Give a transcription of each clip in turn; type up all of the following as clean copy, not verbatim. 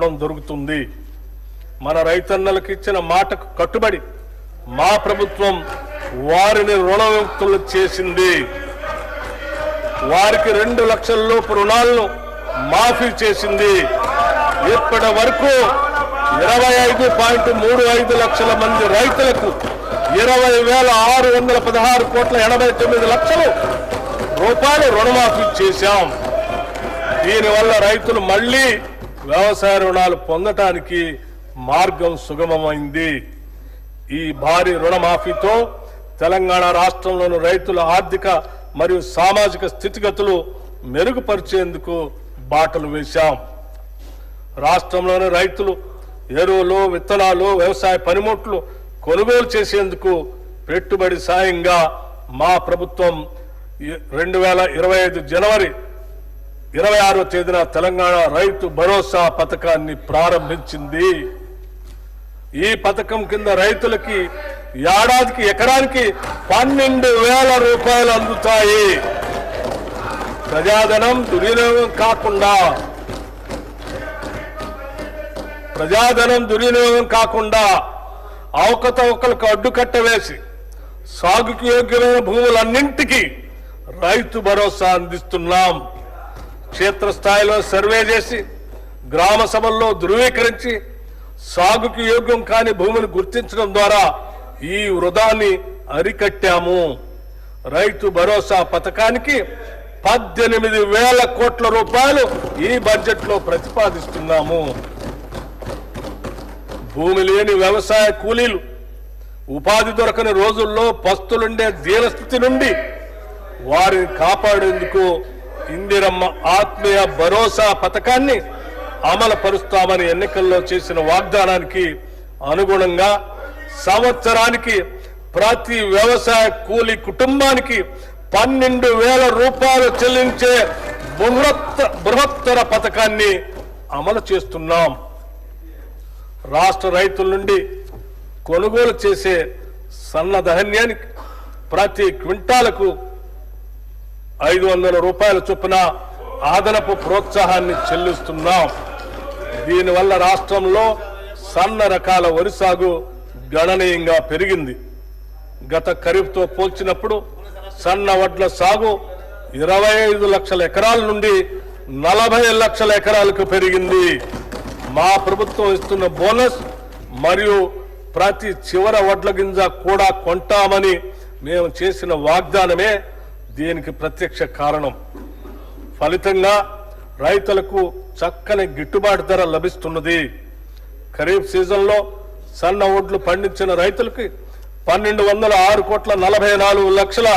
అందించడం జరుగుతుంది. మన రైతన్నలకు ఇచ్చిన మాటకు కట్టుబడి మా ప్రభుత్వం వారిని రుణవిముక్తులు చేసింది. వారికి 2 లక్షల లోపు రుణాలను మాఫీ చేసింది. ఇప్పటి వరకు 25.35 లక్షల మంది రైతులకు 20,616 కోట్ల 89 లక్షల రూపాయలు రుణమాఫీ చేశాం. దీనివల్ల రైతులు మళ్లీ వ్యవసాయ రుణాలు పొందటానికి మార్గం సుగమమైంది. ఈ భారీ రుణమాఫీతో తెలంగాణ రాష్ట్రంలోని రైతుల ఆర్థిక మరియు సామాజిక స్థితిగతులు మెరుగుపరిచేందుకు బాటలు వేశాం. రాష్ట్రంలోని రైతులు ఎరువులు, విత్తనాలు, వ్యవసాయ పనిముట్లు కొనుగోలు చేసేందుకు పెట్టుబడి సాయంగా మా ప్రభుత్వం 2025 జనవరి 26వ తేదీన తెలంగాణ రైతు భరోసా పథకాన్ని ప్రారంభించింది. ఈ పథకం కింద రైతులకి ఏడాదికి ఎకరానికి 12,000 రూపాయలు అందుతాయి. ప్రజాధనం దుర్వినియోగం కాకుండా అవకతవకలకు అడ్డుకట్ట వేసి సాగుకు యోగ్యమైన భూములన్నింటికీ రైతు భరోసా అందిస్తున్నాం. క్షేత్రస్థాయిలో సర్వే చేసి గ్రామ సభల్లో ధృవీకరించి సాగుకు యోగ్యం కాని భూమిని గుర్తించడం ద్వారా ఈ వృధాన్ని అరికట్టాము. రైతు భరోసా పథకానికి 18,000 కోట్ల రూపాయలు ఈ బడ్జెట్ లో ప్రతిపాదిస్తున్నాము. భూమి లేని వ్యవసాయ కూలీలు ఉపాధి దొరకని రోజుల్లో పస్తులుండే దీనస్థితి నుండి వారిని కాపాడేందుకు ఇందిరమ్మ ఆత్మీయ భరోసా పథకాన్ని అమలు పరుస్తామని ఎన్నికల్లో చేసిన వాగ్దానానికి అనుగుణంగా సంవత్సరానికి ప్రతి వ్యవసాయ కూలీ కుటుంబానికి 12,000 రూపాయలు చెల్లించే బృహత్తర పథకాన్ని అమలు చేస్తున్నాం. రాష్ట్ర రైతుల నుండి కొనుగోలు చేసే సన్న ధాన్యానికి ప్రతి క్వింటాలకు 500 రూపాయల చొప్పున అదనపు ప్రోత్సాహాన్ని చెల్లిస్తున్నాం. దీనివల్ల రాష్ట్రంలో సన్న రకాల వరి సాగు గణనీయంగా పెరిగింది. గత ఖరీఫ్తో పోల్చినప్పుడు సన్న వడ్ల సాగు 25 లక్షల ఎకరాల నుండి 40 లక్షల ఎకరాలకు పెరిగింది. మా ప్రభుత్వం ఇస్తున్న బోనస్ మరియు ప్రతి చివర వడ్ల గింజ కూడా కొంటామని మేము చేసిన వాగ్దానమే దీనికి ప్రత్యక్ష కారణం. ఫలితంగా రైతులకు చక్కని గిట్టుబాటు ధర లభిస్తున్నది. ఖరీఫ్ సీజన్లో సన్న వడ్లు పండించిన రైతులకి 1,206 కోట్ల 44 లక్షల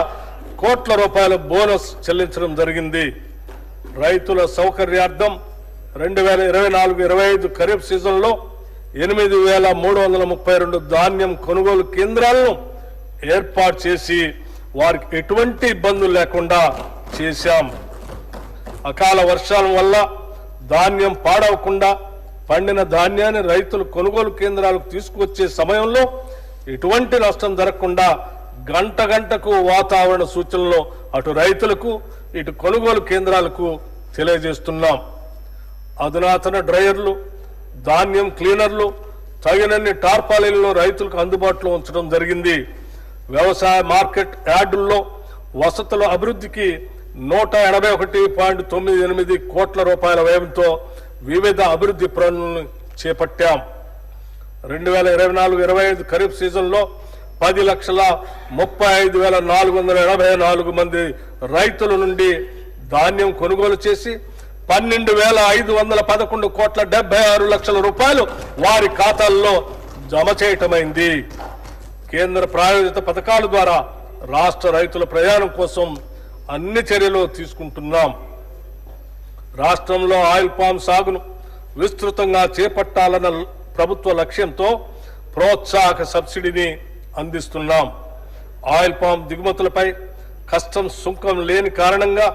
కోట్ల రూపాయల బోనస్ చెల్లించడం జరిగింది. రైతుల సౌకర్యార్థం 2024-25 ఖరీఫ్ సీజన్లో 8,332 ధాన్యం కొనుగోలు కేంద్రాలను ఏర్పాటు చేసి వారికి ఎటువంటి ఇబ్బందులు లేకుండా చేశాం. అకాల వర్షాల వల్ల ధాన్యం పాడవకుండా పండిన ధాన్యాన్ని రైతులు కొనుగోలు కేంద్రాలకు తీసుకువచ్చే సమయంలో ఎటువంటి నష్టం జరగకుండా గంటకు వాతావరణ సూచనలు అటు రైతులకు ఇటు కొనుగోలు కేంద్రాలకు తెలియజేస్తున్నాం. అధునాతన డ్రైయర్లు, ధాన్యం క్లీనర్లు, తగినన్ని టార్పాలిన్లు రైతులకు అందుబాటులో ఉంచడం జరిగింది. వ్యవసాయ మార్కెట్ యార్డుల్లో వసతుల అభివృద్ధికి 181.98 కోట్ల రూపాయల వ్యయంతో వివిధ అభివృద్ధి పనులను చేపట్టాం. 2024-25 ఖరీఫ్ సీజన్లో 10,35,484 మంది రైతుల నుండి ధాన్యం కొనుగోలు చేసి 12,511 కోట్ల 76 లక్షల రూపాయలు వారి ఖాతాల్లో జమ చేయటమైంది. కేంద్ర ప్రాయోజిత పథకాల ద్వారా రాష్ట్ర రైతుల ప్రయాణం కోసం అన్ని చర్యలు తీసుకుంటున్నాం. రాష్ట్రంలో ఆయిల్ పామ్ సాగును విస్తృతంగా చేపట్టాలన్న ప్రభుత్వ లక్ష్యంతో ప్రోత్సాహక సబ్సిడీని అందిస్తున్నాం. ఆయిల్ పామ్ దిగుమతులపై కస్టమ్స్ సుంకం లేని కారణంగా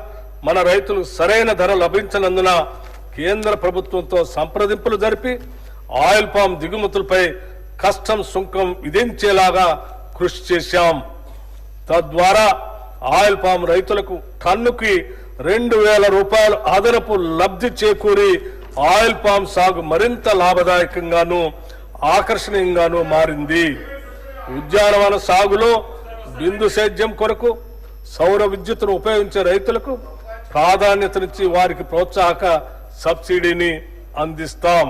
మన రైతులకు సరైన ధర లభించనందున కేంద్ర ప్రభుత్వంతో సంప్రదింపులు జరిపి ఆయిల్ పామ్ దిగుమతులపై కస్టమ్స్ సుంకం విధించేలాగా కృషి చేశాం. తద్వారా ఆయిల్ పామ్ రైతులకు టన్నుకి 2,000 రూపాయలు అదనపు లబ్ధి చేకూరి ఆయిల్ పామ్ సాగు మరింత లాభదాయకంగాను ఆకర్షణీయంగాను మారింది. ఉద్యానవన సాగులో బిందు సేద్యం కొరకు సౌర విద్యుత్తును ఉపయోగించే రైతులకు ప్రాధాన్యతనిచ్చి వారికి ప్రోత్సాహక సబ్సిడీని అందిస్తాం.